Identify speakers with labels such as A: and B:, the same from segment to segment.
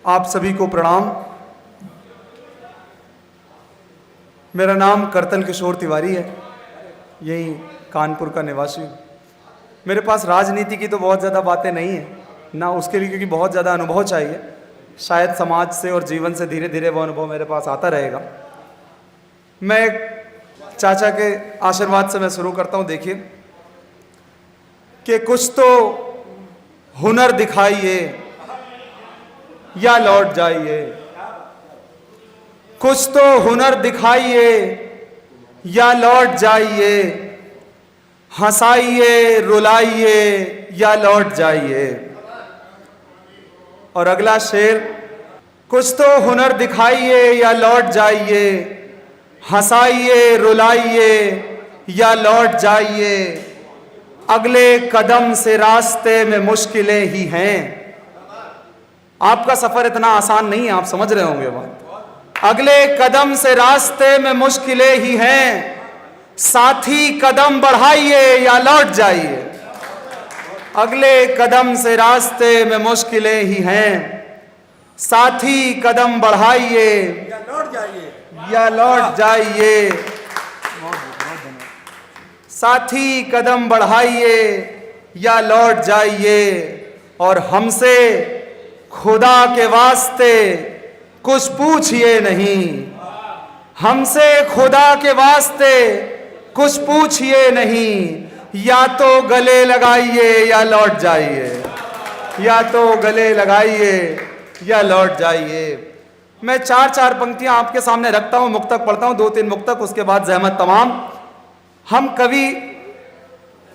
A: आप सभी को प्रणाम। मेरा नाम करतल किशोर तिवारी है, यही कानपुर का निवासी हूँ। मेरे पास राजनीति की तो बहुत ज़्यादा बातें नहीं है ना, उसके लिए क्योंकि बहुत ज़्यादा अनुभव चाहिए। शायद समाज से और जीवन से धीरे धीरे वो अनुभव मेरे पास आता रहेगा। मैं चाचा के आशीर्वाद से मैं शुरू करता हूँ। देखिए कि कुछ तो हुनर दिखाइए या लौट जाइए, कुछ तो हुनर दिखाइए या लौट जाइए, हंसाइए रुलाइए या लौट जाइए। और अगला शेर, कुछ तो हुनर दिखाइए या लौट जाइए, हंसाइए रुलाइए या लौट जाइए। अगले कदम से रास्ते में मुश्किलें ही हैं। आपका सफर इतना आसान नहीं है, आप समझ रहे होंगे बात। अगले कदम से रास्ते में मुश्किलें ही हैं, साथी कदम बढ़ाइए या लौट जाइए। अगले कदम से रास्ते में मुश्किलें ही हैं, साथी कदम बढ़ाइए या लौट जाइए। साथी कदम बढ़ाइए या लौट जाइए। और हमसे खुदा के वास्ते कुछ पूछिए नहीं, हमसे खुदा के वास्ते कुछ पूछिए नहीं। या तो गले लगाइए या लौट जाइए, या तो गले लगाइए या लौट जाइए। मैं चार चार पंक्तियां आपके सामने रखता हूं, मुक्तक पढ़ता हूं, 2-3 मुक्तक, उसके बाद जहमत तमाम। हम कवि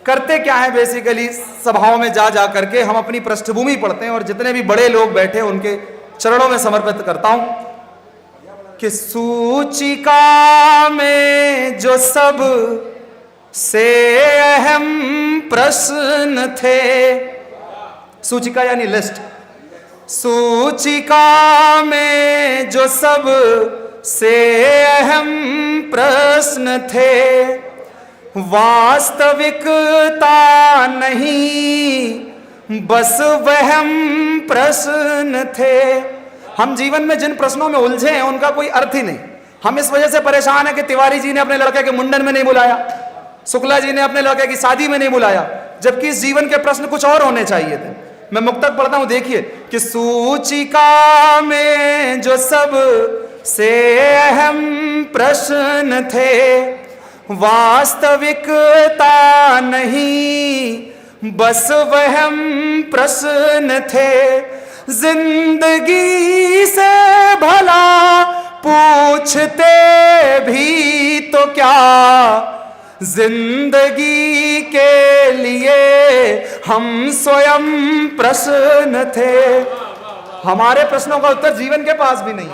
A: करते क्या है, बेसिकली सभाओं में जा जा करके हम अपनी पृष्ठभूमि पढ़ते हैं और जितने भी बड़े लोग बैठे उनके चरणों में समर्पित करता हूं कि सूचिका में जो सब से अहम प्रश्न थे, सूचिका यानी लिस्ट, सूचिका में जो सब से अहम प्रश्न थे, वास्तविकता नहीं बस वहम प्रश्न थे। हम जीवन में जिन प्रश्नों में उलझे हैं उनका कोई अर्थ ही नहीं। हम इस वजह से परेशान हैं कि तिवारी जी ने अपने लड़के के मुंडन में नहीं बुलाया, शुक्ला जी ने अपने लड़के की शादी में नहीं बुलाया, जबकि इस जीवन के प्रश्न कुछ और होने चाहिए थे। मैं मुक्तक पढ़ता हूं, देखिए कि सूचिका में जो सब से अहम प्रश्न थे, वास्तविकता नहीं बस वहम प्रश्न थे। जिंदगी से भला पूछते भी तो क्या, जिंदगी के लिए हम स्वयं प्रश्न थे। हमारे प्रश्नों का उत्तर जीवन के पास भी नहीं है।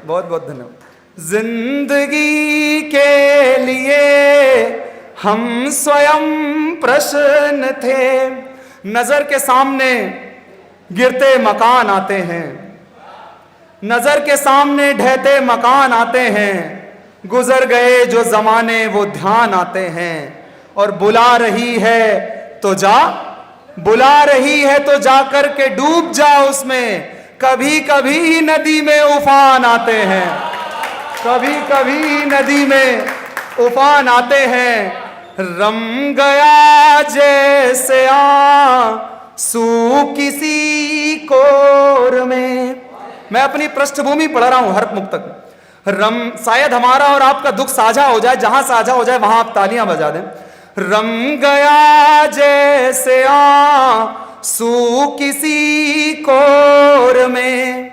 A: बहुत बहुत धन्यवाद। जिंदगी के लिए हम स्वयं प्रश्न थे। नजर के सामने गिरते मकान आते हैं, नजर के सामने ढहते मकान आते हैं, गुजर गए जो जमाने वो ध्यान आते हैं। और बुला रही है तो जा, बुला रही है तो जाकर के डूब जा उसमें। कभी कभी नदी में उफान आते हैं, कभी कभी नदी में उफान आते हैं। रम गया जैसे आंसू किसी कोर में। मैं अपनी पृष्ठभूमि पढ़ रहा हूं हर मुक्तक। रम, शायद हमारा और आपका दुख साझा हो जाए, जहां साझा हो जाए वहां आप तालियां बजा दें। रम गया जैसे आंसू किसी कोर में,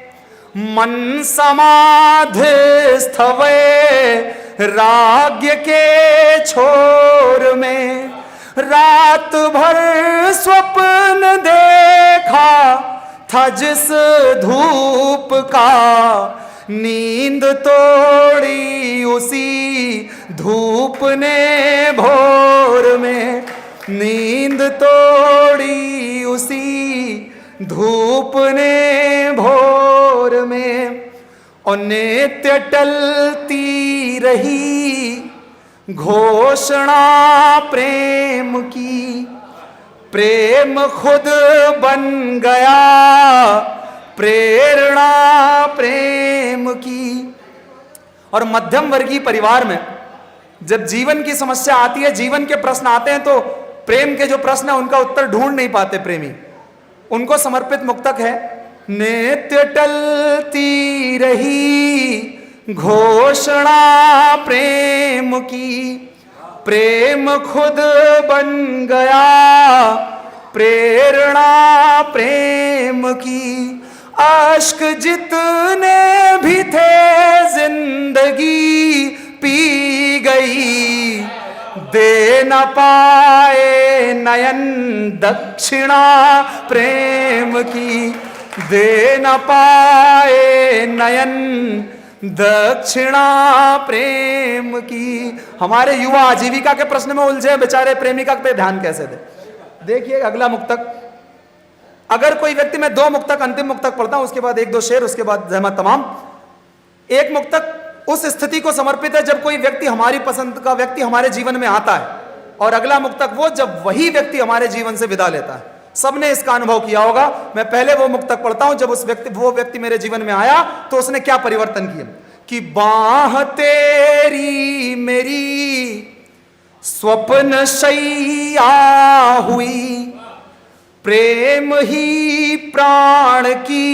A: मन समाधिस्थ वे राज्य के छोर में। रात भर स्वप्न देखा था जिस धूप का, नींद तोड़ी उसी धूप ने भोर में। नींद तोड़ी उसी धूप ने भोर में। और नित्य टलती रही घोषणा प्रेम की, प्रेम खुद बन गया प्रेम की। और मध्यम वर्गीय परिवार में जब जीवन की समस्या आती है, जीवन के प्रश्न आते हैं, तो प्रेम के जो प्रश्न है उनका उत्तर ढूंढ नहीं पाते प्रेमी। उनको समर्पित मुक्तक है। नित्य टलती रही घोषणा प्रेम की, प्रेम खुद बन गया प्रेरणा प्रेम की। अश्क जितने भी थे जिंदगी पी गई, दे न पाए नयन दक्षिणा प्रेम की, दे न पाए नयन दक्षिणा प्रेम की। हमारे युवा आजीविका के प्रश्न में उलझे बेचारे, प्रेमिका पे ध्यान कैसे दे। देखिए अगला मुक्तक। अगर कोई व्यक्ति, मैं 2 मुक्तक अंतिम मुक्तक पढ़ता हूं, उसके बाद 1-2 शेर, उसके बाद जहमत तमाम। एक मुक्तक उस स्थिति को समर्पित है जब कोई व्यक्ति, हमारी पसंद का व्यक्ति हमारे जीवन में आता है, और अगला मुक्तक वो जब वही व्यक्ति हमारे जीवन से विदा लेता है। सबने इसका अनुभव किया होगा। मैं पहले वो मुक्तक पढ़ता हूं जब वो व्यक्ति मेरे जीवन में आया तो उसने क्या परिवर्तन किया। कि बाह तेरी मेरी स्वप्न शैया हुई, प्रेम ही प्राण की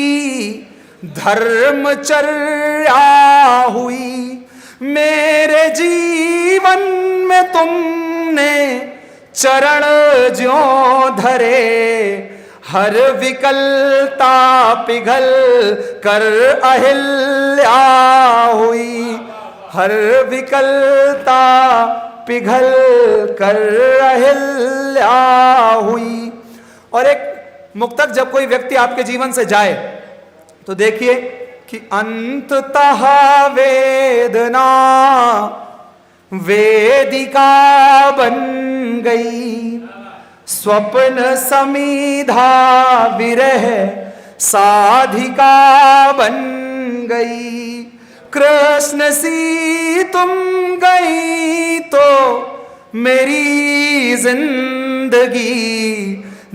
A: धर्मचर्या हुई। मेरे जीवन में तुमने चरण ज्यों धरे, हर विकलता पिघल कर अहिल्या हुई, हर विकलता पिघल कर अहिल्या हुई। और एक मुक्तक, जब कोई व्यक्ति आपके जीवन से जाए तो देखिए कि अंततः वेदना वेदिका बन गई, स्वप्न समीधा विरह साधिका बन गई। कृष्ण सी तुम गई तो मेरी जिंदगी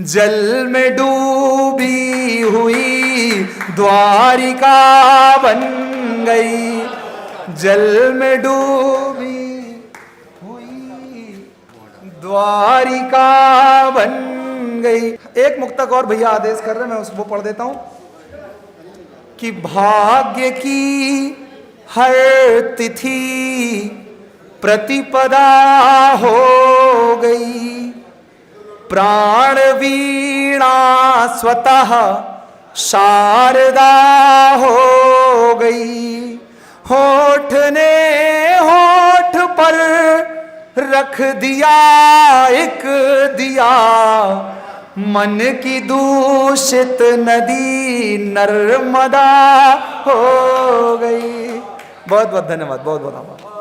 A: जल में डूबी हुई द्वारिका बन गई, जल में डूबी हुई द्वारिका बन गई। एक मुक्तक और भैया आदेश कर रहे हैं, मैं उसको पढ़ देता हूं। कि भाग्य की हर तिथि प्रतिपदा हो गई, प्राण वीणा स्वतः शारदा हो गई। होठ ने होठ पर रख दिया एक दिया, मन की दूषित नदी नर्मदा हो गई। बहुत बहुत धन्यवाद, बहुत बहुत आभार।